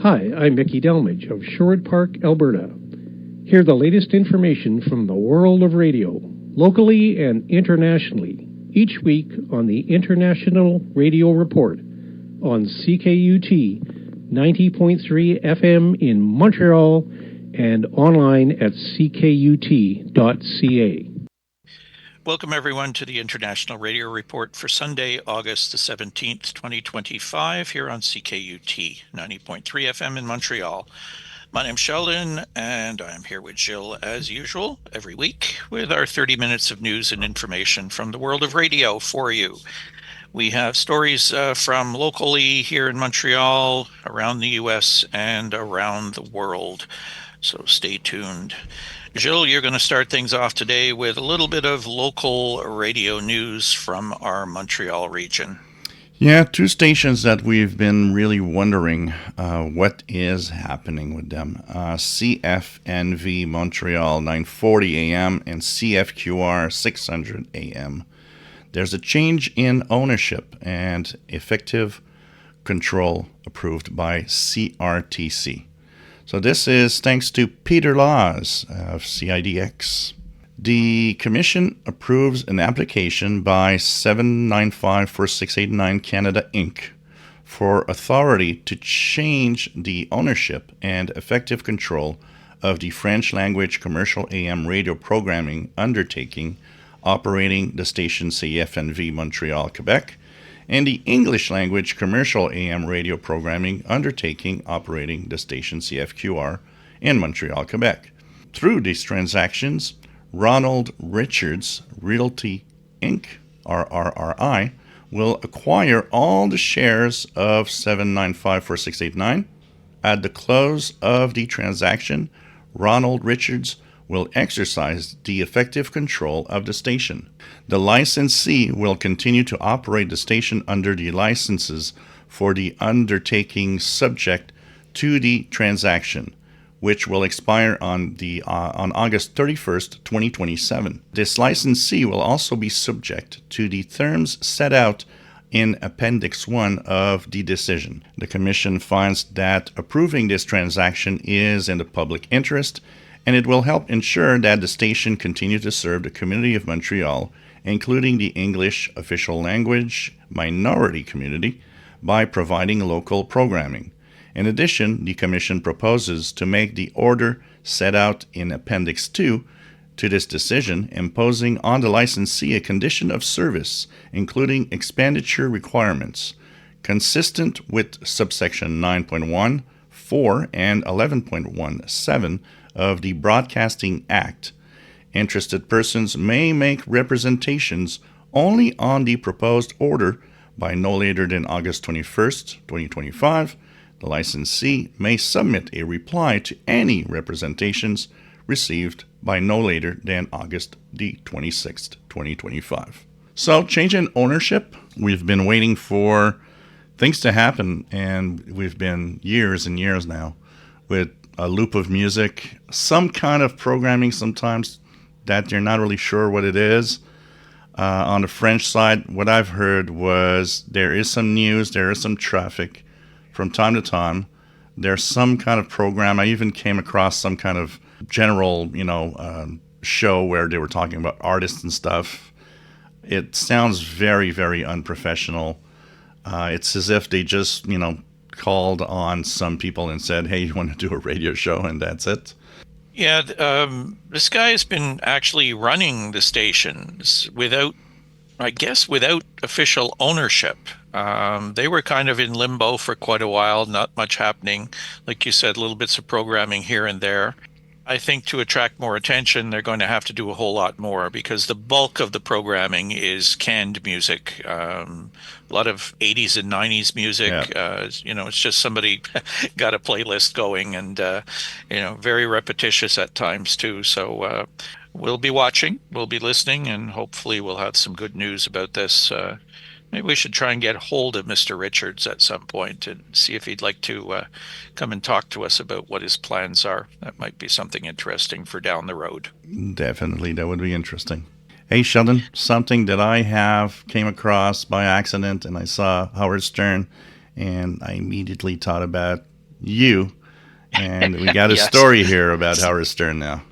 Hi, I'm Mickey Delmage of Sherwood Park, Alberta. Hear the latest information from the world of radio, locally and internationally, each week on the International Radio Report on CKUT 90.3 FM in Montreal and online at ckut.ca. Welcome, everyone, to the International Radio Report for Sunday, August the 17th, 2025, here on CKUT 90.3 FM in Montreal. My name's Sheldon, and I'm here with Jill, as usual, every week, with our 30 minutes of news and information from the world of radio for you. We have stories from locally here in Montreal, around the U.S., and around the world, so stay tuned. Jill, you're going to start things off today with a little bit of local radio news from our Montreal region. Yeah, two stations that we've been really wondering what is happening with them. CFNV Montreal 940 AM and CFQR 600 AM. There's a change in ownership and effective control approved by CRTC. So this is thanks to Peter Laws of CIDX. The Commission approves an application by 7954689 Canada Inc. for authority to change the ownership and effective control of the French language commercial AM radio programming undertaking operating the station CFNV Montreal, Quebec, and the English language commercial AM radio programming undertaking operating the station CFQR in Montreal, Quebec. Through these transactions, Ronald Richards Realty Inc., RRRI, will acquire all the shares of 7954689. At the close of the transaction, Ronald Richards will exercise the effective control of the station. The licensee will continue to operate the station under the licenses for the undertaking subject to the transaction, which will expire on August 31st, 2027. This licensee will also be subject to the terms set out in Appendix 1 of the decision. The Commission finds that approving this transaction is in the public interest, and it will help ensure that the station continue to serve the community of Montreal, including the English official language minority community, by providing local programming. In addition, the Commission proposes to make the order set out in Appendix 2 to this decision, imposing on the licensee a condition of service, including expenditure requirements, consistent with subsection 9.1, 4, and 11.17 of the Broadcasting Act. Interested persons may make representations only on the proposed order by no later than August 21st, 2025. The licensee may submit a reply to any representations received by no later than August the 26th, 2025. So, change in ownership. We've been waiting for things to happen, and we've been years and years now with a loop of music, some kind of programming sometimes that you're not really sure what it is. On the French side, what I've heard was there is some news, there is some traffic from time to time. There's some kind of program. I even came across some kind of general, show where they were talking about artists and stuff. It sounds very, very unprofessional. It's as if they just, called on some people and said, hey, you want to do a radio show, and that's it. Yeah, this guy has been actually running the stations without official ownership. They were kind of in limbo for quite a while, not much happening. Like you said, little bits of programming here and there. I think to attract more attention, they're going to have to do a whole lot more because the bulk of the programming is canned music. A lot of 80s and 90s music. Yeah. It's just somebody got a playlist going and, very repetitious at times too. So we'll be watching, we'll be listening, and hopefully we'll have some good news about this. Maybe we should try and get hold of Mr. Richards at some point and see if he'd like to come and talk to us about what his plans are. That might be something interesting for down the road. Definitely, that would be interesting. Hey, Sheldon, something that I came across by accident, and I saw Howard Stern, and I immediately thought about you. And we got a Yes. story here about Howard Stern now.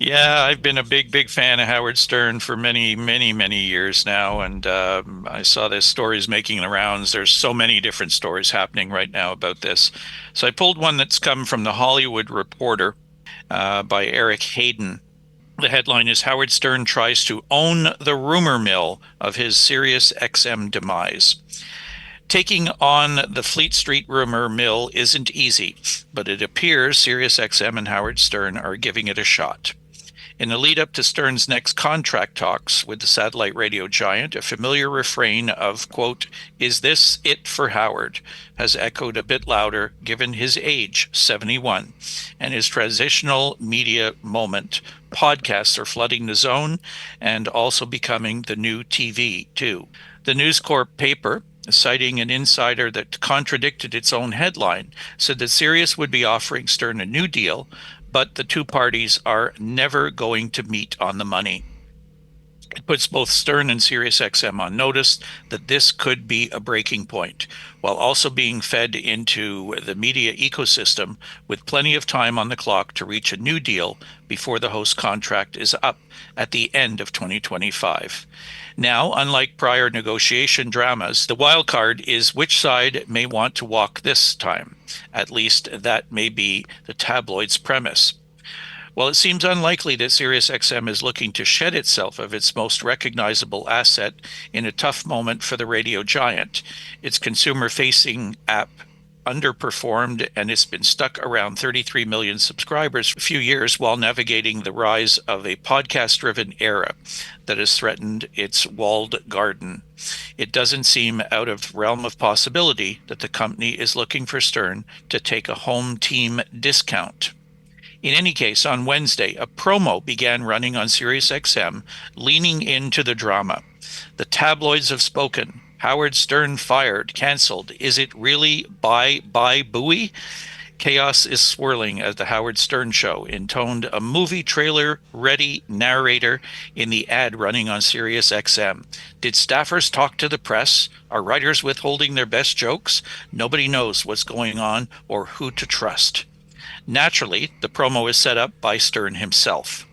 Yeah, I've been a big fan of Howard Stern for many years now, and I saw this stories making the rounds. There's so many different stories happening right now about this. So I pulled one that's come from the Hollywood Reporter by Erik Hayden. The headline is Howard Stern tries to own the rumor mill of his SiriusXM demise. Taking on the Fleet Street rumor mill isn't easy, but it appears SiriusXM and Howard Stern are giving it a shot. In the lead up to Stern's next contract talks with the satellite radio giant, a familiar refrain of, quote, "Is this it for Howard?" has echoed a bit louder given his age, 71, and his transitional media moment. Podcasts are flooding the zone and also becoming the new TV, too. The News Corp paper, citing an insider that contradicted its own headline, said that Sirius would be offering Stern a new deal, but the two parties are never going to meet on the money. It puts both Stern and SiriusXM on notice that this could be a breaking point, while also being fed into the media ecosystem with plenty of time on the clock to reach a new deal before the host contract is up at the end of 2025. Now, unlike prior negotiation dramas, the wild card is which side may want to walk this time. At least that may be the tabloid's premise. While it seems unlikely that SiriusXM is looking to shed itself of its most recognizable asset in a tough moment for the radio giant, its consumer-facing app underperformed, and it's been stuck around 33 million subscribers for a few years while navigating the rise of a podcast-driven era that has threatened its walled garden. It doesn't seem out of realm of possibility that the company is looking for Stern to take a home team discount. In any case, on Wednesday, a promo began running on SiriusXM, leaning into the drama. The tabloids have spoken. Howard Stern fired, canceled. Is it really bye buoy? Chaos is swirling as the Howard Stern Show intoned a movie trailer-ready narrator in the ad running on SiriusXM. Did staffers talk to the press? Are writers withholding their best jokes? Nobody knows what's going on or who to trust. Naturally, the promo is set up by Stern himself.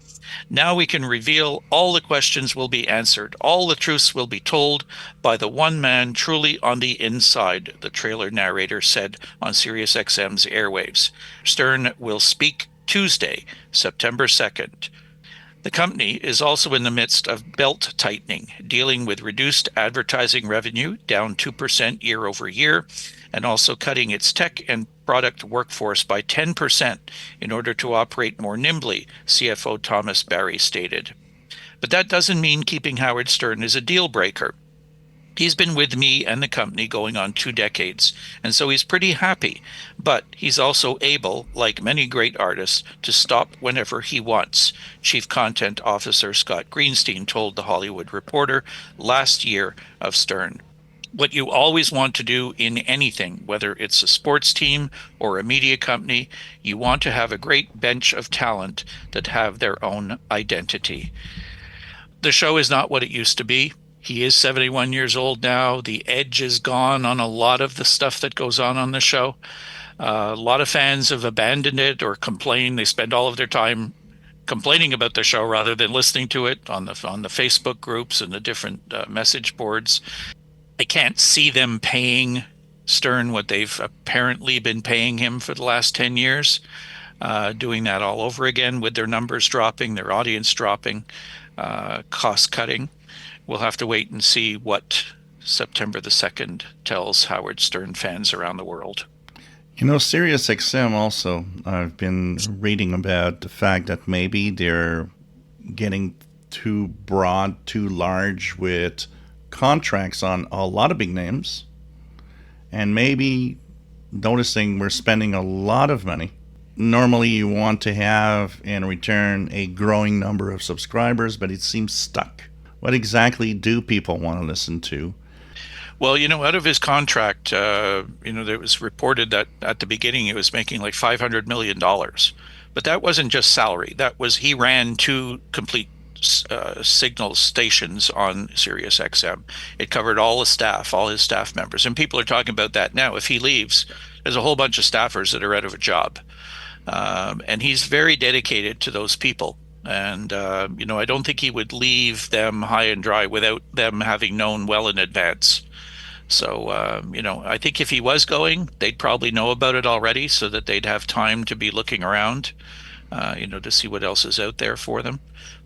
Now we can reveal all the questions will be answered. All the truths will be told by the one man truly on the inside, the trailer narrator said on SiriusXM's airwaves. Stern will speak Tuesday, September 2nd. The company is also in the midst of belt tightening, dealing with reduced advertising revenue, down 2% year over year, and also cutting its tech and product workforce by 10% in order to operate more nimbly, CFO Thomas Barry stated. But that doesn't mean keeping Howard Stern is a deal breaker. He's been with me and the company going on 2 decades, and so he's pretty happy. But he's also able, like many great artists, to stop whenever he wants, Chief Content Officer Scott Greenstein told The Hollywood Reporter last year of Stern. What you always want to do in anything, whether it's a sports team or a media company, you want to have a great bench of talent that have their own identity. The show is not what it used to be. He is 71 years old now. The edge is gone on a lot of the stuff that goes on the show. A lot of fans have abandoned it or complain. They spend all of their time complaining about the show rather than listening to it on the Facebook groups and the different message boards. I can't see them paying Stern what they've apparently been paying him for the last 10 years, doing that all over again with their numbers dropping, their audience dropping, cost cutting. We'll have to wait and see what September the 2nd tells Howard Stern fans around the world. You know, SiriusXM also, I've been reading about the fact that maybe they're getting too broad, too large with contracts on a lot of big names, and maybe noticing we're spending a lot of money. Normally you want to have in return a growing number of subscribers, but it seems stuck. What exactly do people want to listen to? Well, out of his contract, there was reported that at the beginning it was making like $500 million. But that wasn't just salary. That was, he ran 2 complete signal stations on SiriusXM. It covered all the staff, all his staff members. And people are talking about that now. If he leaves, there's a whole bunch of staffers that are out of a job. And he's very dedicated to those people. And, I don't think he would leave them high and dry without them having known well in advance. So, I think if he was going, they'd probably know about it already so that they'd have time to be looking around, to see what else is out there for them.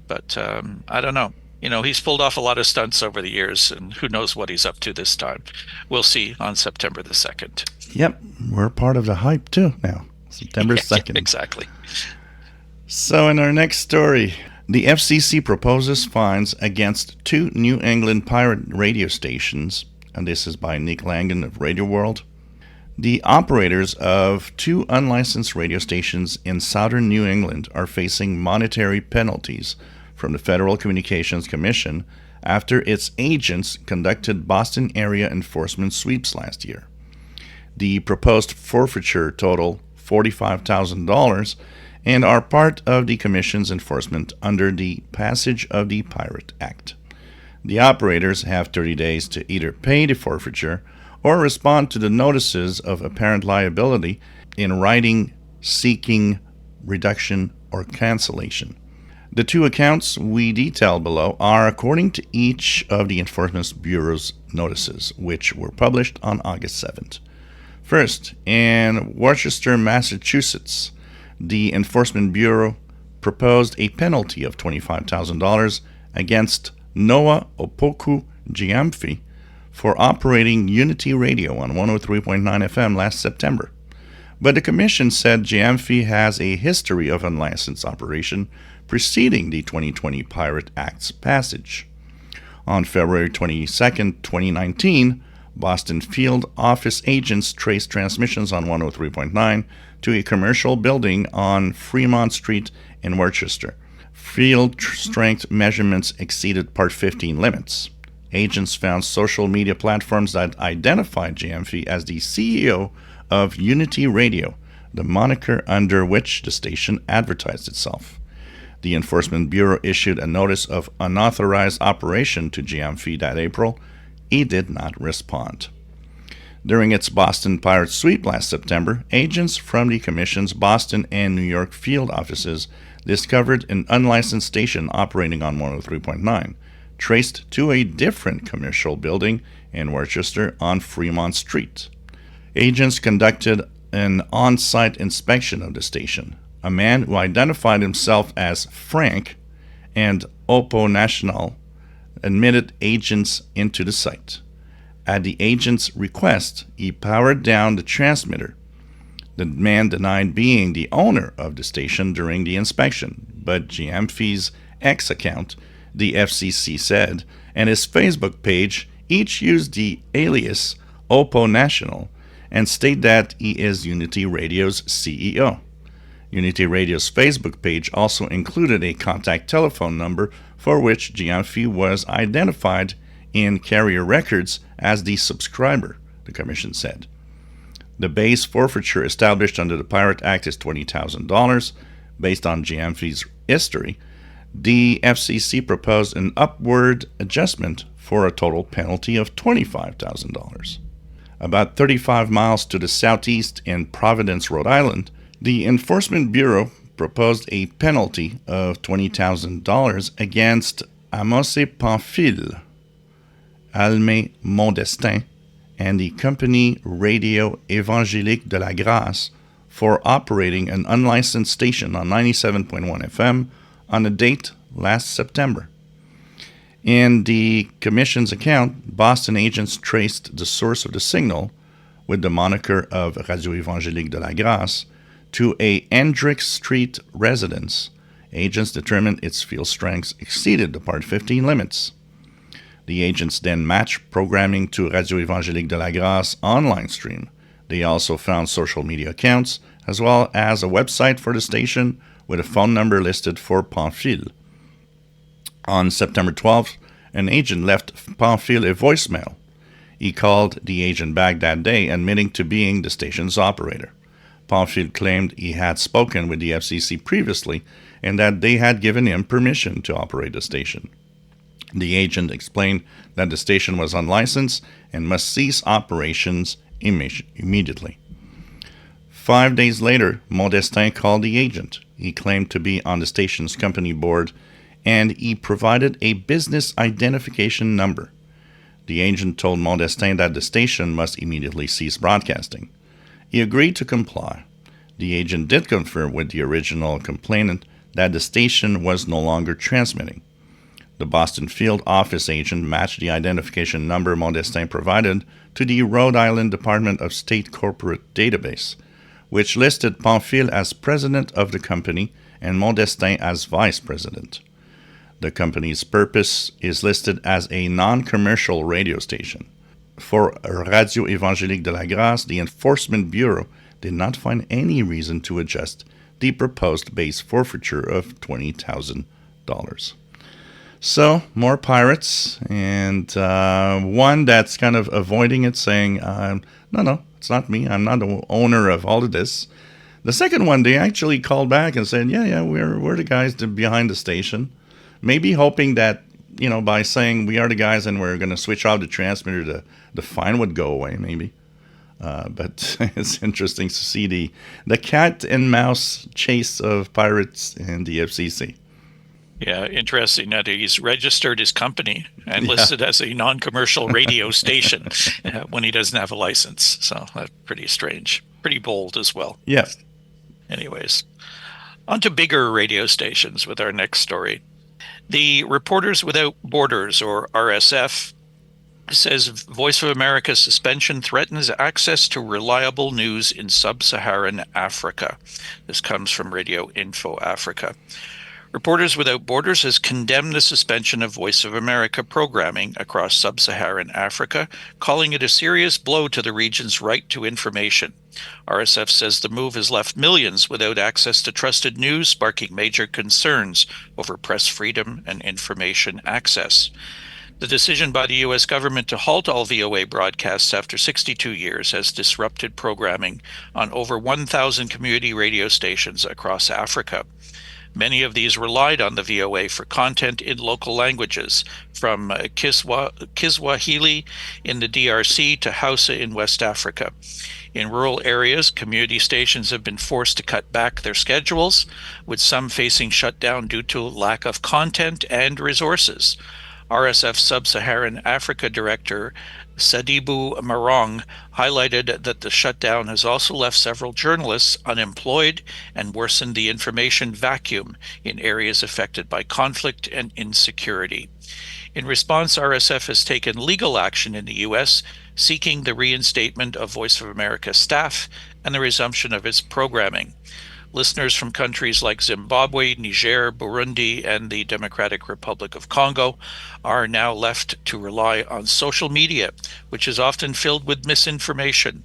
But I don't know. He's pulled off a lot of stunts over the years, and who knows what he's up to this time. We'll see on September the 2nd. Yep, we're part of the hype too now. September 2nd. Exactly. So in our next story, the FCC proposes fines against 2 New England pirate radio stations, and this is by Nick Langan of RadioWorld. The operators of 2 unlicensed radio stations in southern New England are facing monetary penalties from the Federal Communications Commission after its agents conducted Boston area enforcement sweeps last year. The proposed forfeiture total $45,000 and are part of the Commission's enforcement under the passage of the Pirate Act. The operators have 30 days to either pay the forfeiture or respond to the notices of apparent liability in writing seeking reduction or cancellation. The 2 accounts we detail below are according to each of the Enforcement Bureau's notices, which were published on August 7th. First, in Worcester, Massachusetts, the Enforcement Bureau proposed a penalty of $25,000 against Noah Opoku Gyamfi for operating Unity Radio on 103.9 FM last September. But the Commission said Gyamfi has a history of unlicensed operation preceding the 2020 Pirate Act's passage. On February 22, 2019, Boston field office agents traced transmissions on 103.9 to a commercial building on Fremont Street in Worcester. Field strength measurements exceeded Part 15 limits. Agents found social media platforms that identified GMF as the CEO of Unity Radio, the moniker under which the station advertised itself. The Enforcement Bureau issued a notice of unauthorized operation to GMF that April. He did not respond. During its Boston Pirate Sweep last September, agents from the Commission's Boston and New York field offices discovered an unlicensed station operating on 103.9, traced to a different commercial building in Worcester on Fremont Street. Agents conducted an on-site inspection of the station. A man who identified himself as Frank and Oppo National admitted agents into the site. At the agent's request, he powered down the transmitter. The man denied being the owner of the station during the inspection, but GMF's X account, the FCC said, and his Facebook page each used the alias Oppo National and state that he is Unity Radio's CEO. Unity Radio's Facebook page also included a contact telephone number for which GMF was identified in carrier records as the subscriber, the Commission said. The base forfeiture established under the Pirate Act is $20,000. Based on GMF's history, the FCC proposed an upward adjustment for a total penalty of $25,000. About 35 miles to the southeast in Providence, Rhode Island, the Enforcement Bureau proposed a penalty of $20,000 against Amose Pamphile, Alme Mondestin, and the company Radio Évangélique de la Grâce for operating an unlicensed station on 97.1 FM on a date last September. In the Commission's account, Boston agents traced the source of the signal with the moniker of Radio Évangélique de la Grâce to a Hendrick Street residence. Agents determined its field strengths exceeded the Part 15 limits. The agents then matched programming to Radio Évangélique de la Grâce online stream. They also found social media accounts, as well as a website for the station with a phone number listed for Pamphile. On September 12th, an agent left Pamphile a voicemail. He called the agent back that day, admitting to being the station's operator. Pamphile claimed he had spoken with the FCC previously and that they had given him permission to operate the station. The agent explained that the station was unlicensed and must cease operations immediately. 5 days later, Modestin called the agent. He claimed to be on the station's company board, and he provided a business identification number. The agent told Modestin that the station must immediately cease broadcasting. He agreed to comply. The agent did confirm with the original complainant that the station was no longer transmitting. The Boston field office agent matched the identification number Modestin provided to the Rhode Island Department of State corporate database, which listed Pamphile as president of the company and Modestin as vice president. The company's purpose is listed as a non-commercial radio station. For Radio Évangélique de la Grâce, the Enforcement Bureau did not find any reason to adjust the proposed base forfeiture of $20,000. So, more pirates, and one that's kind of avoiding it, saying, no, it's not me. I'm not the owner of all of this. The second one, they actually called back and said, yeah, we're the guys behind the station. Maybe hoping that, by saying we are the guys and we're going to switch off the transmitter, the fine would go away, maybe. But it's interesting to see the cat and mouse chase of pirates and the FCC. Yeah, interesting that he's registered his company and listed as a non-commercial radio station when he doesn't have a license. So that's pretty strange. Pretty bold as well. Yes. Anyways, on to bigger radio stations with our next story. The Reporters Without Borders, or RSF, says Voice of America's suspension threatens access to reliable news in Sub-Saharan Africa. This comes from Radio Info Africa. Reporters Without Borders has condemned the suspension of Voice of America programming across Sub-Saharan Africa, calling it a serious blow to the region's right to information. RSF says the move has left millions without access to trusted news, sparking major concerns over press freedom and information access. The decision by the U.S. government to halt all VOA broadcasts after 62 years has disrupted programming on over 1,000 community radio stations across Africa. Many of these relied on the VOA for content in local languages, from Kiswahili in the DRC to Hausa in West Africa. In rural areas, community stations have been forced to cut back their schedules, with some facing shutdown due to lack of content and resources. RSF Sub-Saharan Africa Director Sadibou Marong highlighted that the shutdown has also left several journalists unemployed and worsened the information vacuum in areas affected by conflict and insecurity. In response, RSF has taken legal action in the U.S., seeking the reinstatement of Voice of America staff and the resumption of its programming. Listeners from countries like Zimbabwe, Niger, Burundi, and the Democratic Republic of Congo are now left to rely on social media, which is often filled with misinformation.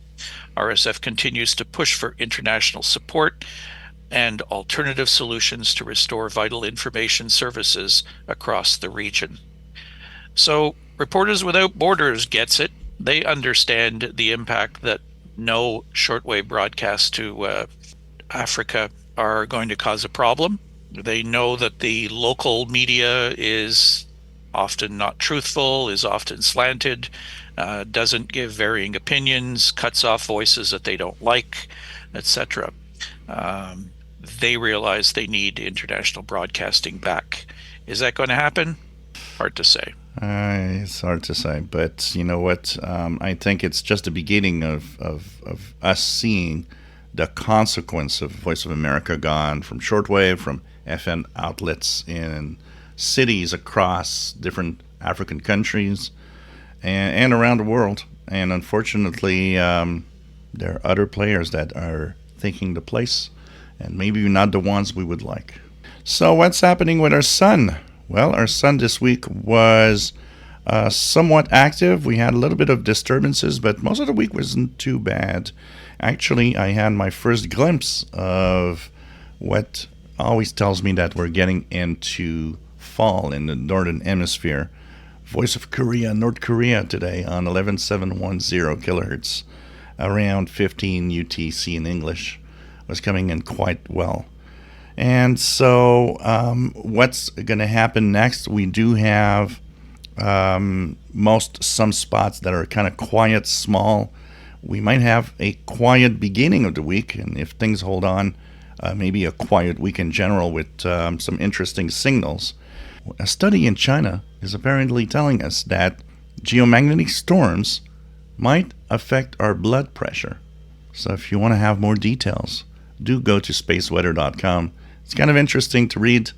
RSF continues to push for international support and alternative solutions to restore vital information services across the region. So, Reporters Without Borders gets it. They understand the impact that no shortwave broadcasts to Africa are going to cause a problem. They know that the local media is often not truthful, is often slanted, doesn't give varying opinions, cuts off voices that they don't like, etc. They realize they need international broadcasting back. Is that going to happen? Hard to say. It's hard to say, but you know what? I think it's just the beginning of us seeing the consequence of Voice of America gone from shortwave, from FM outlets in cities across different African countries and around the world. And unfortunately, there are other players that are taking the place, and maybe not the ones we would like. So what's happening with our sun? Well, our sun this week was somewhat active. We had a little bit of disturbances, but most of the week wasn't too bad. Actually, I had my first glimpse of what always tells me that we're getting into fall in the northern hemisphere. Voice of Korea, North Korea today on 11710 kilohertz, around 15 UTC in English, was coming in quite well. And so what's going to happen next? We do have some spots that are kind of quiet, small, we might have a quiet beginning of the week, and if things hold on, maybe a quiet week in general with some interesting signals. A study in China is apparently telling us that geomagnetic storms might affect our blood pressure. So if you want to have more details, do go to spaceweather.com. It's kind of interesting to read,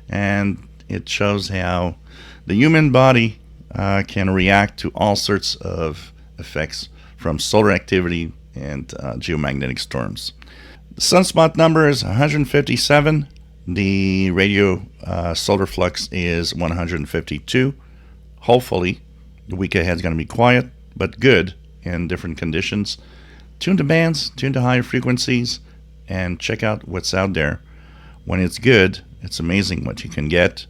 and it shows how the human body can react to all sorts of effects from solar activity and geomagnetic storms. The sunspot number is 157. The radio solar flux is 152. Hopefully, the week ahead is going to be quiet, but good in different conditions. Tune to bands, tune to higher frequencies, and check out what's out there. When it's good, it's amazing what you can get.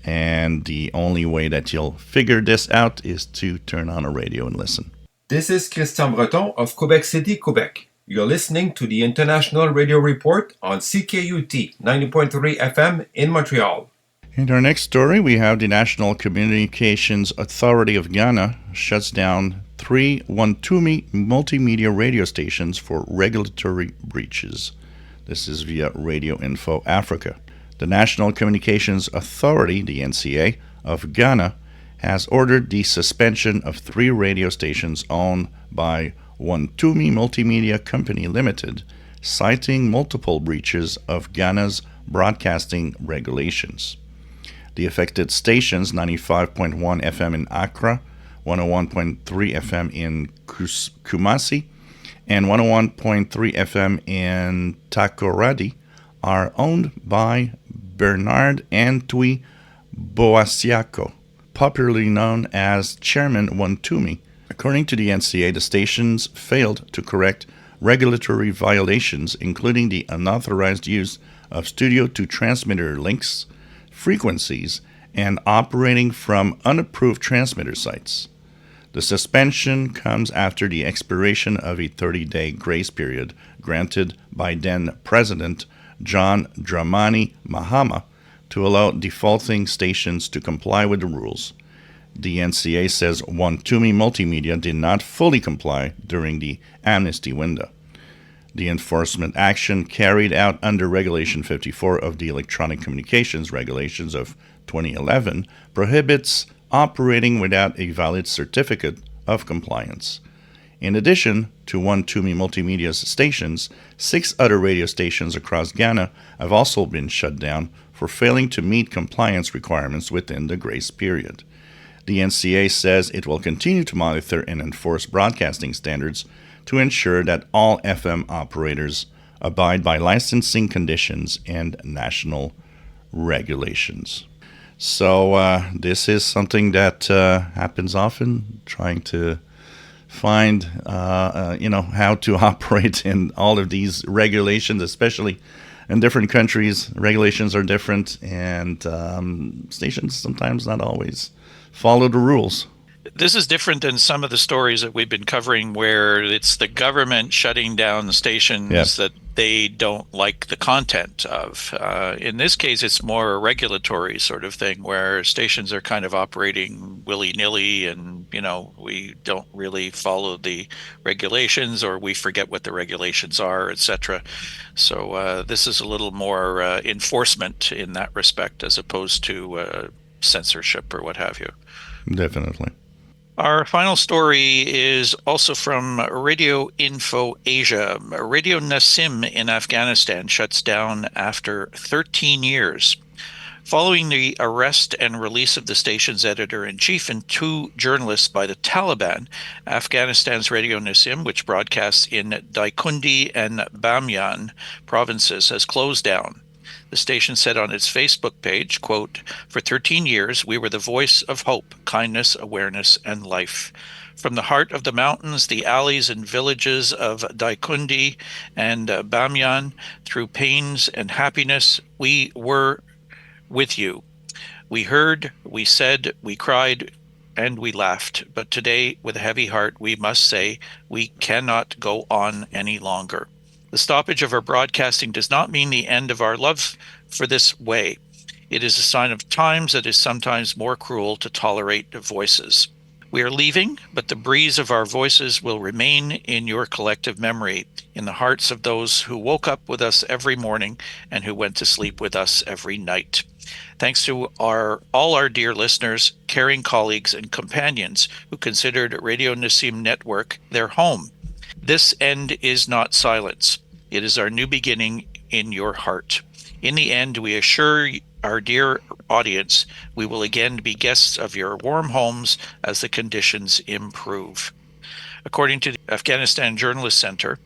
And the only way that you'll figure this out is to turn on a radio and listen. This is Christian Breton of Quebec City, Quebec. You're listening to the International Radio Report on CKUT 90.3 FM in Montreal. In our next story, we have the National Communications Authority of Ghana shuts down 3 Wontumi Multimedia radio stations for regulatory breaches. This is via Radio Info Africa. The National Communications Authority, the NCA, of Ghana has ordered the suspension of 3 radio stations owned by Wontumi Multimedia Company Limited, citing multiple breaches of Ghana's broadcasting regulations. The affected stations, 95.1 FM in Accra, 101.3 FM in Kumasi, and 101.3 FM in Takoradi, are owned by Bernard Antwi Boasiako, popularly known as Chairman Wontumi. According to the NCA, the stations failed to correct regulatory violations, including the unauthorized use of studio-to-transmitter links, frequencies, and operating from unapproved transmitter sites. The suspension comes after the expiration of a 30-day grace period granted by then President John Dramani Mahama to allow defaulting stations to comply with the rules. The NCA says Wontumi Multimedia did not fully comply during the amnesty window. The enforcement action carried out under Regulation 54 of the Electronic Communications Regulations of 2011 prohibits operating without a valid certificate of compliance. In addition to Wontumi Multimedia's stations, 6 other radio stations across Ghana have also been shut down for failing to meet compliance requirements within the grace period. The NCA says it will continue to monitor and enforce broadcasting standards to ensure that all FM operators abide by licensing conditions and national regulations. So this is something that happens often, trying to find how to operate in all of these regulations, especially in different countries. Regulations are different, and stations sometimes not always follow the rules. This is different than some of the stories that we've been covering where it's the government shutting down the stations that they don't like the content of. In this case, it's more a regulatory sort of thing where stations are kind of operating willy-nilly and, we don't really follow the regulations, or we forget what the regulations are, etc. So this is a little more enforcement in that respect as opposed to censorship or what have you. Definitely. Our final story is also from Radio Info Asia. Radio Nasim in Afghanistan shuts down after 13 years. Following the arrest and release of the station's editor-in-chief and 2 journalists by the Taliban, Afghanistan's Radio Nasim, which broadcasts in Daikundi and Bamyan provinces, has closed down. The station said on its Facebook page, quote, "For 13 years, we were the voice of hope, kindness, awareness, and life. From the heart of the mountains, the alleys and villages of Daikundi and Bamyan, through pains and happiness, we were with you. We heard, we said, we cried, and we laughed. But today, with a heavy heart, we must say we cannot go on any longer. The stoppage of our broadcasting does not mean the end of our love for this way. It is a sign of times that is sometimes more cruel to tolerate voices. We are leaving, but the breeze of our voices will remain in your collective memory, in the hearts of those who woke up with us every morning and who went to sleep with us every night. Thanks to all our dear listeners, caring colleagues, and companions who considered Radio Nasim Network their home. This end is not silence. It is our new beginning in your heart. In the end, we assure our dear audience we will again be guests of your warm homes as the conditions improve. According to the Afghanistan Journalist Center,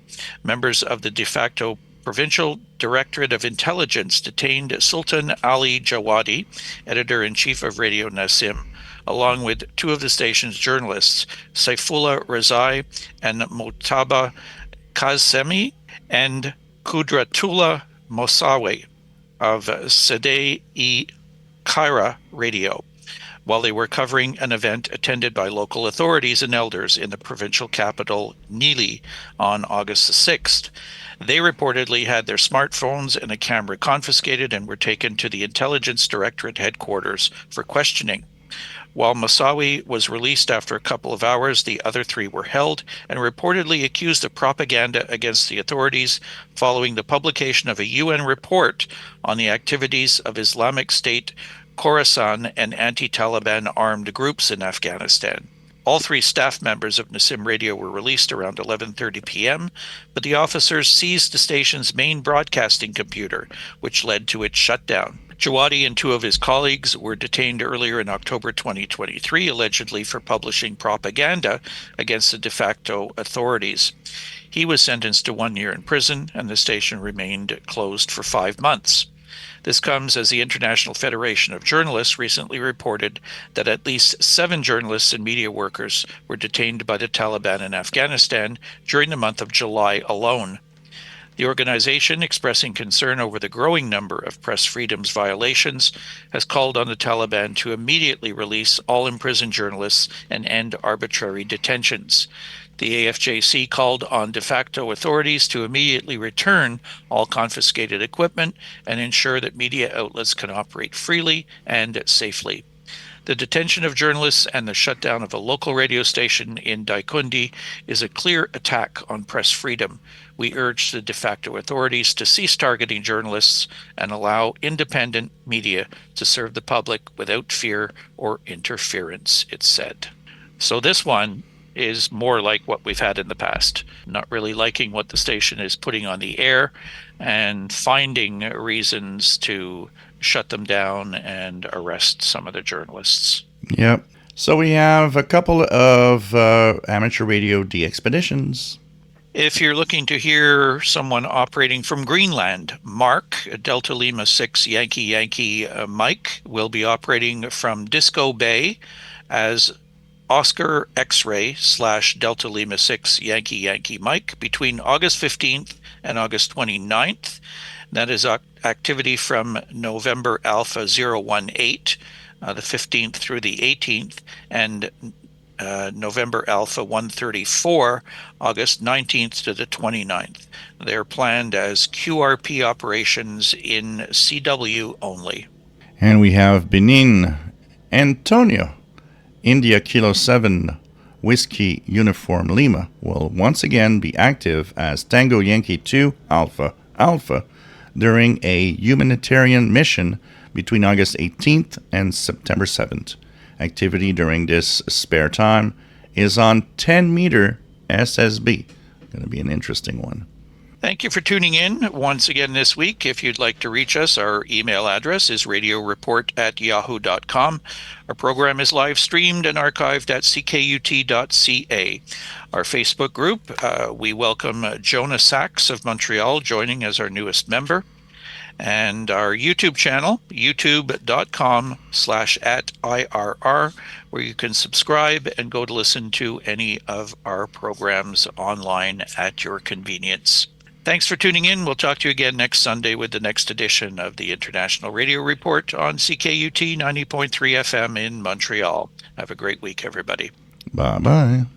members of the de facto Provincial Directorate of Intelligence detained Sultan Ali Jawadi, editor-in-chief of Radio Nasim, along with two of the station's journalists, Saifullah Rezai and Motaba Kazemi, and Kudratullah Mosawi of Sadeh-e Kaira Radio, while they were covering an event attended by local authorities and elders in the provincial capital, Nili, on August the 6th. They reportedly had their smartphones and a camera confiscated and were taken to the Intelligence Directorate headquarters for questioning. While Mosawi was released after a couple of hours, the other three were held and reportedly accused of propaganda against the authorities following the publication of a UN report on the activities of Islamic State, Khorasan, and anti-Taliban armed groups in Afghanistan. All three staff members of Nasim Radio were released around 11:30 p.m., but the officers seized the station's main broadcasting computer, which led to its shutdown. Jawadi and two of his colleagues were detained earlier in October 2023, allegedly for publishing propaganda against the de facto authorities. He was sentenced to 1 year in prison, and the station remained closed for 5 months. This comes as the International Federation of Journalists recently reported that at least 7 journalists and media workers were detained by the Taliban in Afghanistan during the month of July alone. The organization, expressing concern over the growing number of press freedoms violations, has called on the Taliban to immediately release all imprisoned journalists and end arbitrary detentions. The AFJC called on de facto authorities to immediately return all confiscated equipment and ensure that media outlets can operate freely and safely. The detention of journalists and the shutdown of a local radio station in Daikundi is a clear attack on press freedom. We urge the de facto authorities to cease targeting journalists and allow independent media to serve the public without fear or interference, it said. So this one is more like what we've had in the past. Not really liking what the station is putting on the air and finding reasons to shut them down and arrest some of the journalists. Yep. So we have a couple of amateur radio DXPEDITIONS. If you're looking to hear someone operating from Greenland, Mark, Delta Lima 6 Yankee Mike, will be operating from Disko Bay as Oscar X-Ray / Delta Lima 6 Yankee Mike between August 15th and August 29th. That is activity from November Alpha 018, the 15th through the 18th, and November Alpha 134, August 19th to the 29th. They're planned as QRP operations in CW only. And we have Benin, Antonio, India Kilo 7, Whiskey Uniform Lima will once again be active as Tango Yankee 2 Alpha during a humanitarian mission between August 18th and September 7th. Activity during this spare time is on 10-meter SSB. Going to be an interesting one. Thank you for tuning in once again this week. If you'd like to reach us, our email address is radioreport@yahoo.com. Our program is live streamed and archived at ckut.ca. Our Facebook group, we welcome Jonah Sachs of Montreal joining as our newest member. And our YouTube channel, youtube.com/@IRR, where you can subscribe and go to listen to any of our programs online at your convenience. Thanks for tuning in. We'll talk to you again next Sunday with the next edition of the International Radio Report on CKUT 90.3 FM in Montreal. Have a great week, everybody. Bye-bye.